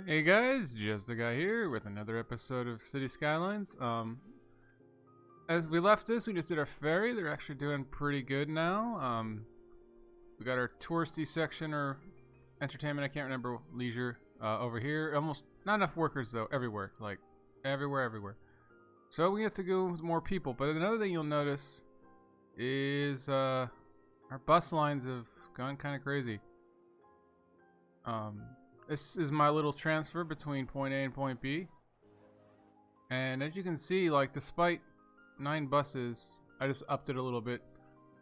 Hey guys, Justa guy here with another episode of City Skylines. As we left this, we just did our ferry. They're actually doing pretty good now. We got our touristy section or entertainment, I can't remember, leisure, over here. Almost not enough workers though, everywhere, like everywhere. So we have to go with more people. But another thing you'll notice is our bus lines have gone kind of crazy. This is my little transfer between point A and point B. And as you can see, like, despite 9 buses, I just upped it a little bit.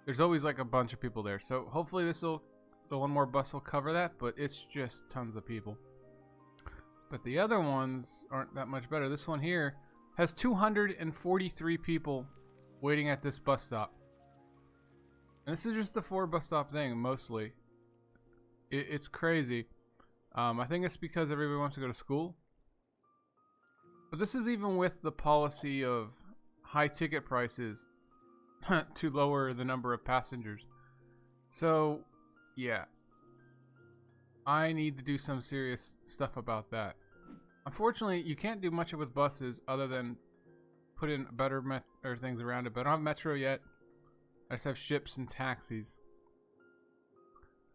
There's always like a bunch of people there. So hopefully the one more bus will cover that, but it's just tons of people. But the other ones aren't that much better. This one here has 243 people waiting at this bus stop. And this is just a 4 bus stop thing, mostly. It's crazy. I think it's because everybody wants to go to school. But this is even with the policy of high ticket prices to lower the number of passengers. So, yeah. I need to do some serious stuff about that. Unfortunately, you can't do much with buses other than put in better things around it. But I don't have metro yet. I just have ships and taxis.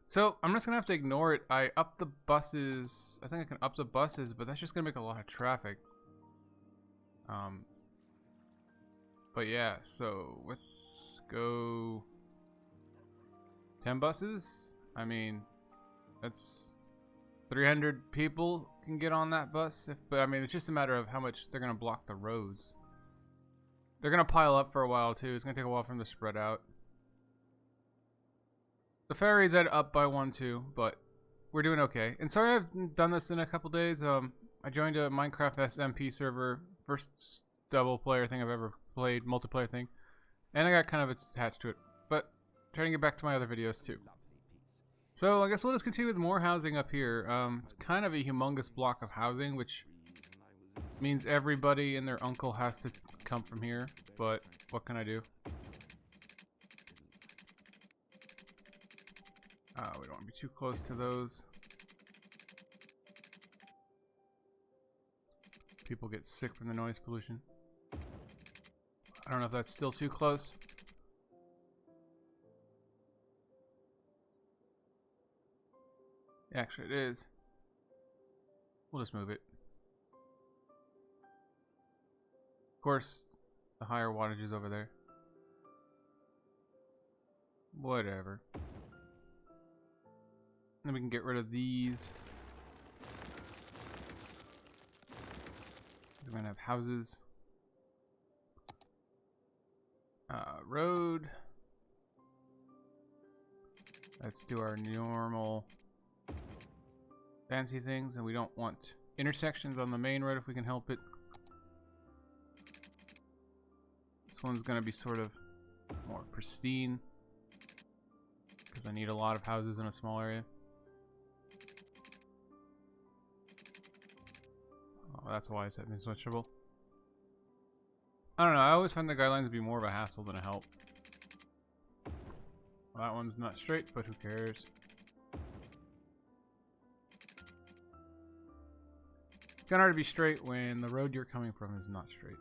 So, I'm just going to have to ignore it. I upped the buses. I think I can up the buses, but that's just going to make a lot of traffic. But yeah, so let's go 10 buses. I mean, that's 300 people can get on that bus. But I mean, it's just a matter of how much they're going to block the roads. They're going to pile up for a while too. It's going to take a while for them to spread out. The ferry's at up by 1 too, but we're doing okay. And sorry I've done this in a couple days. I joined a Minecraft SMP server, first double player thing I've ever played, multiplayer thing, and I got kind of attached to it. But trying to get back to my other videos too. So I guess we'll just continue with more housing up here. It's kind of a humongous block of housing, which means everybody and their uncle has to come from here. But what can I do? We don't want to be too close to those. People get sick from the noise pollution. I don't know if that's still too close. Actually, it is. We'll just move it. Of course, the higher wattage is over there. Whatever. Then we can get rid of these. We're gonna have houses. Road. Let's do our normal fancy things, and we don't want intersections on the main road if we can help it. This one's gonna be sort of more pristine because I need a lot of houses in a small area. Oh, that's why it's having so much trouble. I don't know, I always find the guidelines to be more of a hassle than a help. Well, that one's not straight, but who cares? It's kind of hard to be straight when the road you're coming from is not straight.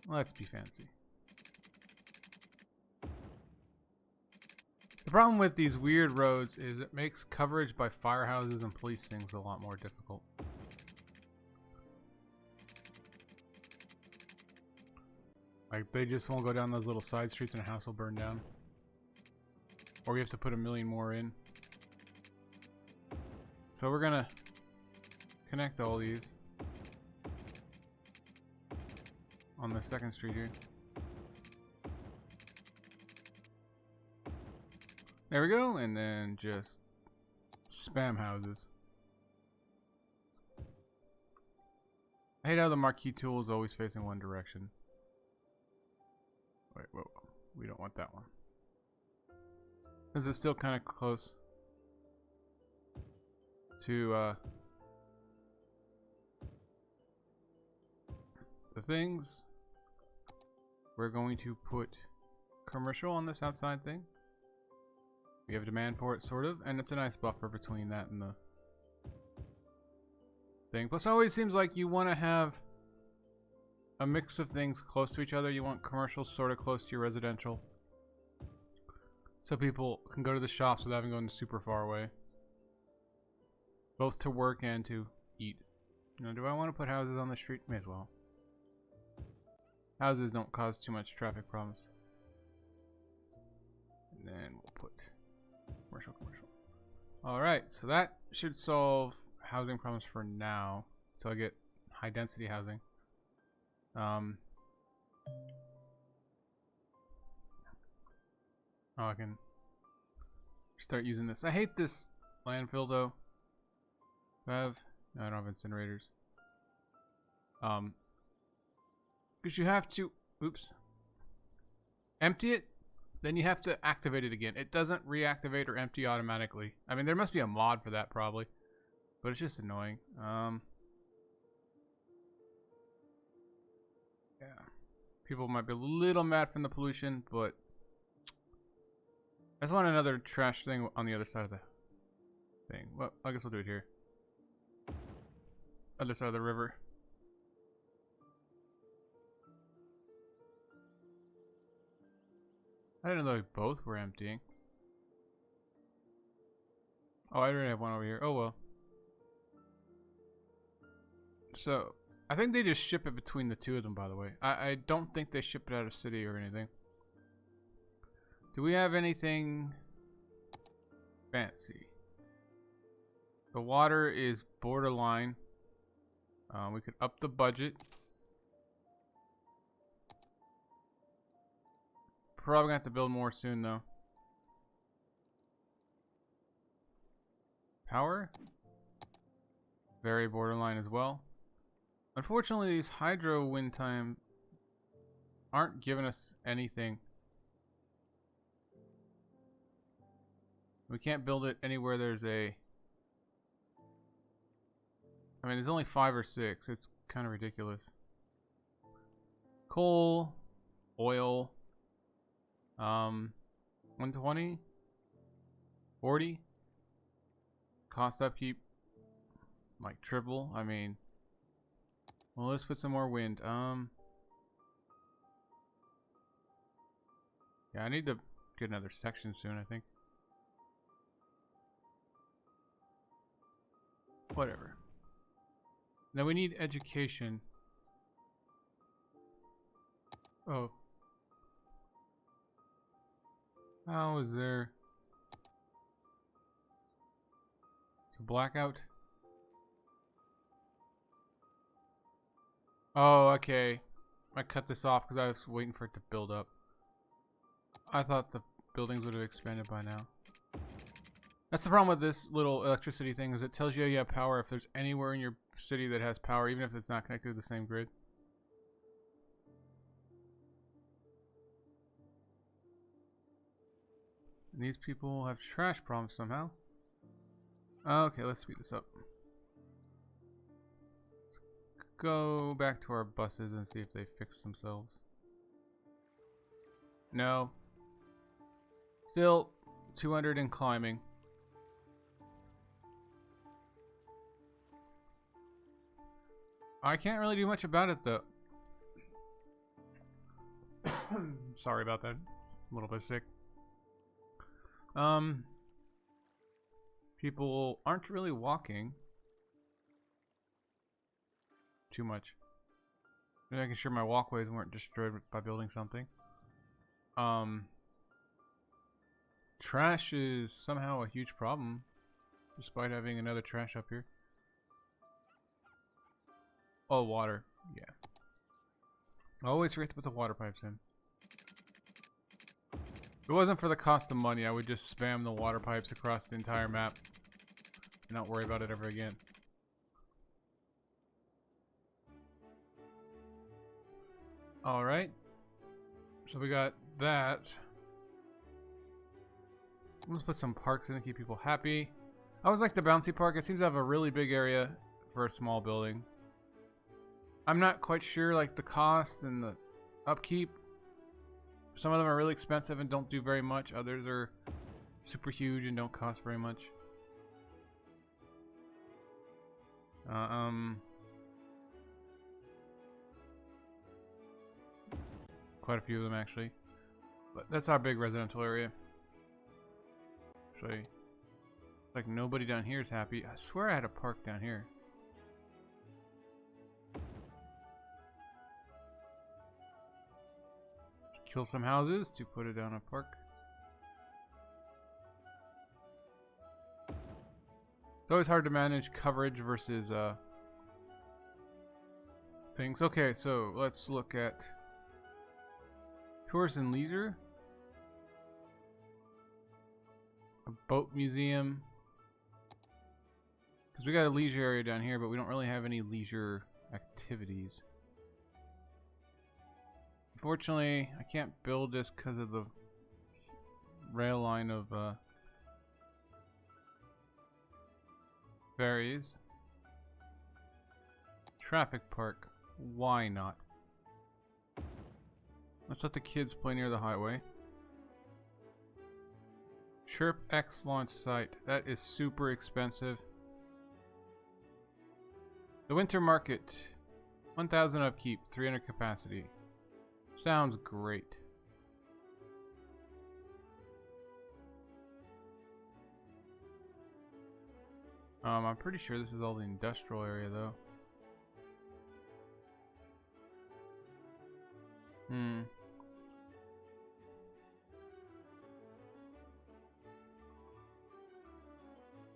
Let's be fancy. The problem with these weird roads is it makes coverage by firehouses and police things a lot more difficult. Like, they just won't go down those little side streets and a house will burn down. Or we have to put a million more in. So we're gonna connect all these on the second street here. There we go, and then just spam houses. I hate how the marquee tool is always facing one direction. Wait, whoa, we don't want that one. Is it still kind of close to the things? We're going to put commercial on this outside thing. We have demand for it, sort of, and it's a nice buffer between that and the thing. Plus, it always seems like you want to have a mix of things close to each other. You want commercial sort of close to your residential, so people can go to the shops without having going super far away, both to work and to eat. Now, do I want to put houses on the street? May as well. Houses don't cause too much traffic problems. And then we'll put commercial. Alright, so that should solve housing problems for now. So I get high density housing. Oh, I can start using this. I hate this landfill though. Do I have? No, I don't have incinerators. Because you have to, empty it, then you have to activate it again. It doesn't reactivate or empty automatically. I mean, there must be a mod for that probably, but it's just annoying. Yeah, people might be a little mad from the pollution, but I just want another trash thing on the other side of the thing. Well, I guess we'll do it here. Other side of the river. I didn't know they both were emptying. Oh, I already have one over here. Oh well. So, I think they just ship it between the two of them, by the way. I don't think they ship it out of city or anything. Do we have anything fancy? The water is borderline. We could up the budget. Probably gonna have to build more soon though. Power? Very borderline as well. Unfortunately, these hydro wind time aren't giving us anything. We can't build it anywhere there's a... I mean, there's only 5 or 6. It's kind of ridiculous. Coal, oil, 120, 40. Cost upkeep, like triple. I mean, well, let's put some more wind. Yeah, I need to get another section soon, I think. Whatever. Now we need education. Oh. How is there... It's a blackout? Oh, okay. I cut this off because I was waiting for it to build up. I thought the buildings would have expanded by now. That's the problem with this little electricity thing, is it tells you you have power if there's anywhere in your city that has power, even if it's not connected to the same grid. And these people have trash problems somehow. Okay, let's speed this up. Let's go back to our buses and see if they fix themselves. No. Still 200 and climbing. I can't really do much about it though. Sorry about that. A little bit sick. People aren't really walking too much. Making sure my walkways weren't destroyed by building something. Trash is somehow a huge problem, despite having another trash up here. Oh, water. Yeah. I always forget to put the water pipes in. If it wasn't for the cost of money, I would just spam the water pipes across the entire map and not worry about it ever again. Alright. So we got that. Let's put some parks in to keep people happy. I always like the bouncy park. It seems to have a really big area for a small building. I'm not quite sure, like, the cost and the upkeep. Some of them are really expensive and don't do very much. Others are super huge and don't cost very much. Quite a few of them actually. But that's our big residential area. Actually, like nobody down here is happy. I swear I had a park down here. Kill some houses to put it down a park. It's always hard to manage coverage versus things. Okay, so let's look at tourist and leisure. A boat museum. Because we got a leisure area down here, but we don't really have any leisure activities. Unfortunately, I can't build this because of the rail line of ferries. Traffic park. Why not? Let's let the kids play near the highway. Chirp X launch site. That is super expensive. The winter market. 1,000 upkeep, 300 capacity. Sounds great. I'm pretty sure this is all the industrial area though.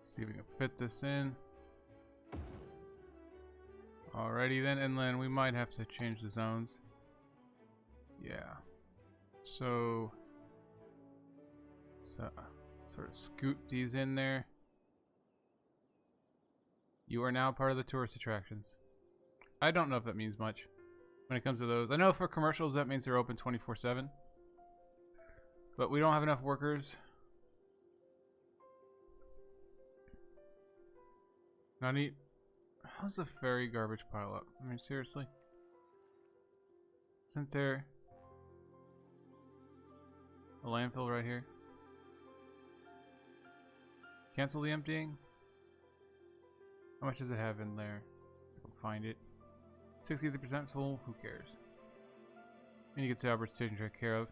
See if we can fit this in. Alrighty then, and then we might have to change the zones. Yeah. So sort of scoot these in there. You are now part of the tourist attractions. I don't know if that means much when it comes to those. I know for commercials that means they're open 24/7. But we don't have enough workers. Not neat. How's the ferry garbage pile up? I mean, seriously? Isn't there a landfill right here? Cancel the emptying? How much does it have in there? I'll find it. 63% full, who cares? And you get the Albert station to take care of.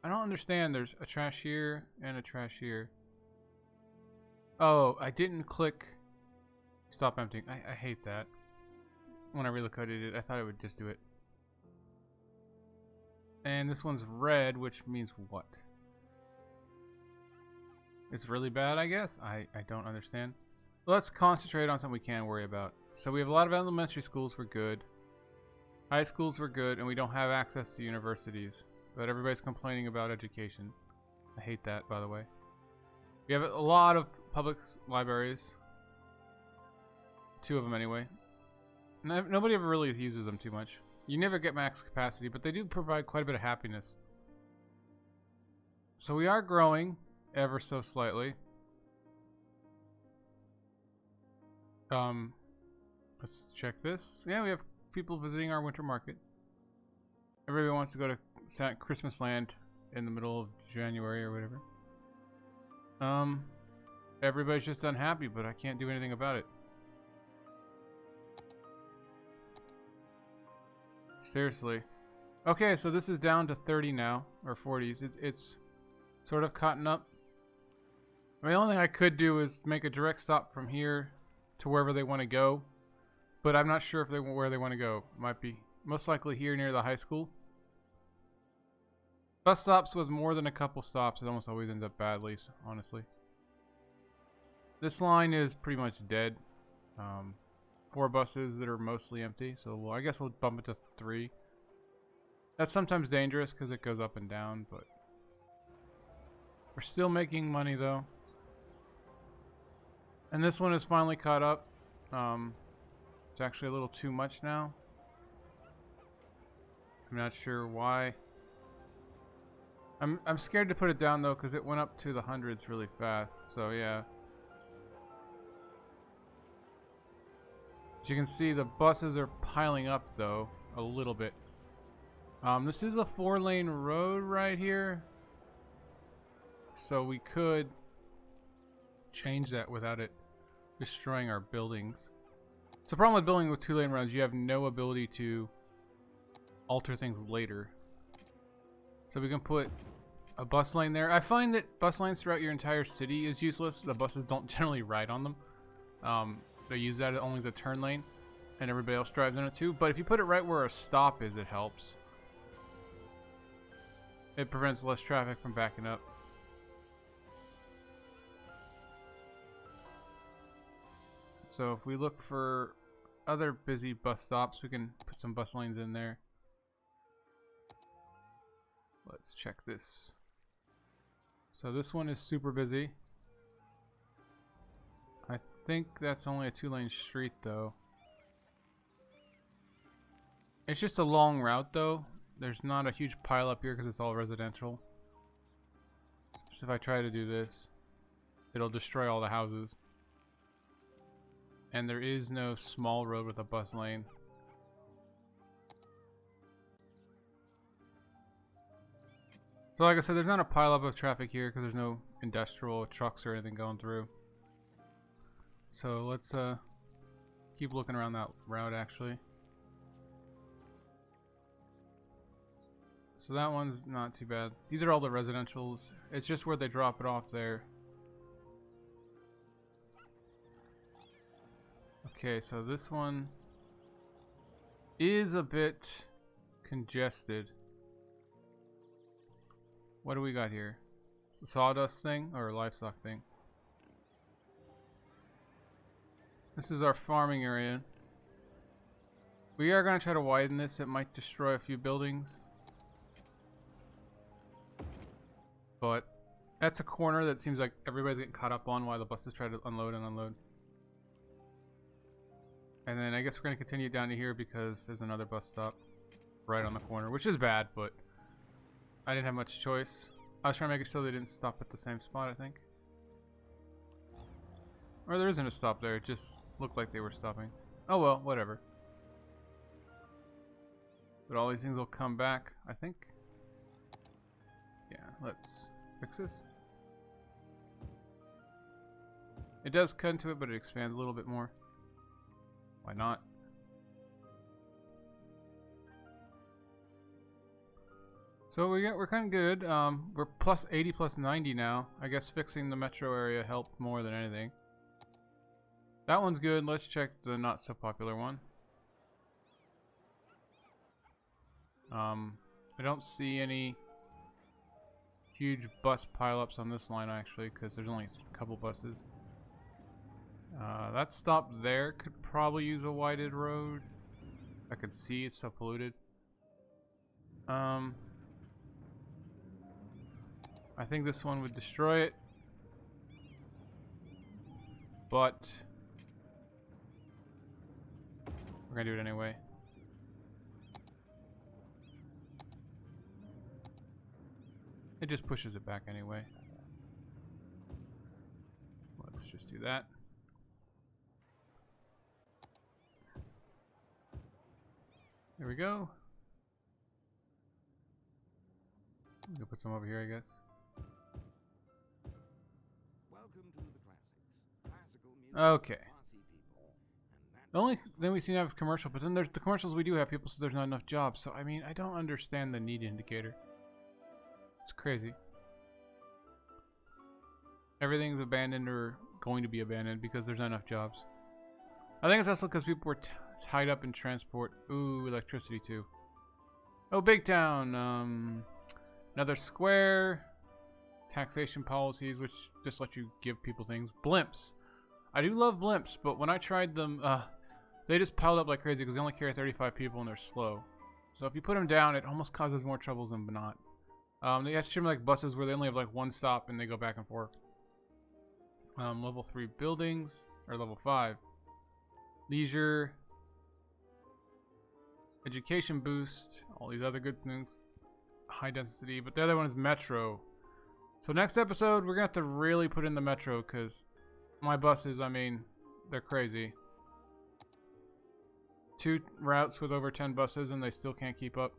I don't understand, there's a trash here and a trash here. Oh, I didn't click stop emptying. I hate that. When I relocated it, I thought it would just do it. And this one's red, which means what? It's really bad, I guess? I don't understand. Let's concentrate on something we can worry about. So we have a lot of elementary schools, we're good. High schools, we're good, and we don't have access to universities. But everybody's complaining about education. I hate that, by the way. We have a lot of public libraries. 2 of them anyway. Nobody ever really uses them too much. You never get max capacity, but they do provide quite a bit of happiness. So we are growing ever so slightly. Let's check this. Yeah, we have people visiting our winter market. Everybody wants to go to Christmas Land in the middle of January or whatever. Everybody's just unhappy, but I can't do anything about it. Seriously. Okay, so this is down to 30 now, or 40s. It's sort of caught up. I mean, the only thing I could do is make a direct stop from here to wherever they want to go. But I'm not sure if where they want to go. Might be most likely here near the high school. Bus stops with more than a couple stops, it almost always ends up badly, honestly. This line is pretty much dead. 4 buses that are mostly empty, so I guess we'll bump it to 3. That's sometimes dangerous because it goes up and down, but we're still making money though. And this one is finally caught up. It's actually a little too much now. I'm not sure why. I'm scared to put it down though because it went up to the hundreds really fast. So yeah. As you can see, the buses are piling up though a little bit. This is a 4-lane road right here, so we could change that without it destroying our buildings. It's the problem with building with 2-lane roads. You have no ability to alter things later. So we can put a bus lane there. I find that bus lanes throughout your entire city is useless. The buses don't generally ride on them. They use that only as a turn lane, and everybody else drives in it too. But if you put it right where a stop is, it helps. It prevents less traffic from backing up. So if we look for other busy bus stops, we can put some bus lanes in there. Let's check this. So this one is super busy. I think that's only a 2-lane street though. It's just a long route though. There's not a huge pile up here because it's all residential. So if I try to do this, it'll destroy all the houses. And there is no small road with a bus lane. So like I said, there's not a pile up of traffic here because there's no industrial trucks or anything going through. So let's keep looking around that route actually. So that one's not too bad. These are all the residentials. It's just where they drop it off there. Okay, so this one is a bit congested. What do we got here? It's a sawdust thing or a livestock thing? This is our farming area. We are going to try to widen this. It might destroy a few buildings. But that's a corner that seems like everybody's getting caught up on while the buses try to unload and unload. And then I guess we're going to continue down to here because there's another bus stop right on the corner, which is bad, but I didn't have much choice. I was trying to make it so they didn't stop at the same spot, I think. Or there isn't a stop there, it just looked like they were stopping. Oh well, whatever. But all these things will come back, I think. Yeah, let's fix this. It does cut into it, but it expands a little bit more. Why not? So we're kind of good. We're plus 80, plus 90 now. I guess fixing the metro area helped more than anything. That one's good. Let's check the not so popular one. I don't see any huge bus pileups on this line actually, because there's only a couple buses. That stop there could probably use a widened road. I could see it's so polluted. I think this one would destroy it, but we're gonna do it anyway. It just pushes it back anyway. Let's just do that. There we go. I'm gonna put some over here, I guess. Welcome to the classics. Classical music. Okay. The only thing we seem to have is commercial, but then there's the commercials we do have people, so there's not enough jobs. So I mean, I don't understand the need indicator. It's crazy. Everything's abandoned or going to be abandoned because there's not enough jobs. I think it's also because people were tied up in transport. Ooh, electricity too. Oh, big town. Another square. Taxation policies, which just let you give people things. Blimps. I do love blimps, but when I tried them, they just piled up like crazy because they only carry 35 people and they're slow. So if you put them down, it almost causes more troubles than not. They have to treat them like buses where they only have like one stop and they go back and forth. Level 3 buildings, or level 5. Leisure. Education boost. All these other good things. High density, but the other one is metro. So next episode, we're going to have to really put in the metro because my buses, I mean, they're crazy. 2 routes with over 10 buses and they still can't keep up.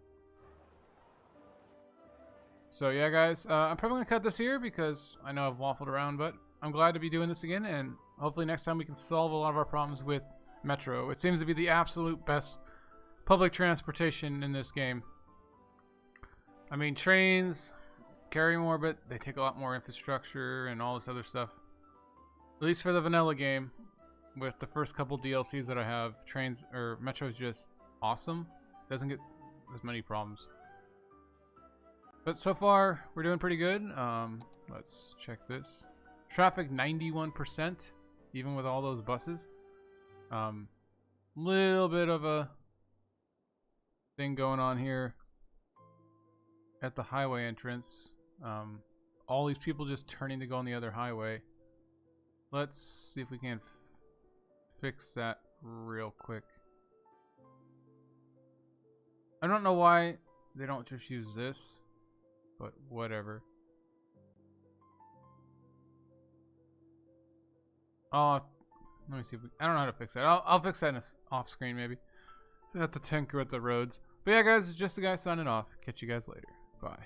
So yeah, guys, I'm probably going to cut this here because I know I've waffled around, but I'm glad to be doing this again, and hopefully next time we can solve a lot of our problems with Metro. It seems to be the absolute best public transportation in this game. I mean, trains carry more, but they take a lot more infrastructure and all this other stuff. At least for the vanilla game, with the first couple DLCs that I have, trains or Metro's just awesome. Doesn't get as many problems. But so far, we're doing pretty good. Let's check this. Traffic 91%, even with all those buses. Little bit of a thing going on here at the highway entrance. All these people just turning to go on the other highway. Let's see if we can fix that real quick. I don't know why they don't just use this, but whatever. Oh, let me see if I don't know how to fix that. I'll fix that off screen maybe. I have to tinker with the roads. But yeah, guys, it's just the guy signing off. Catch you guys later. Bye.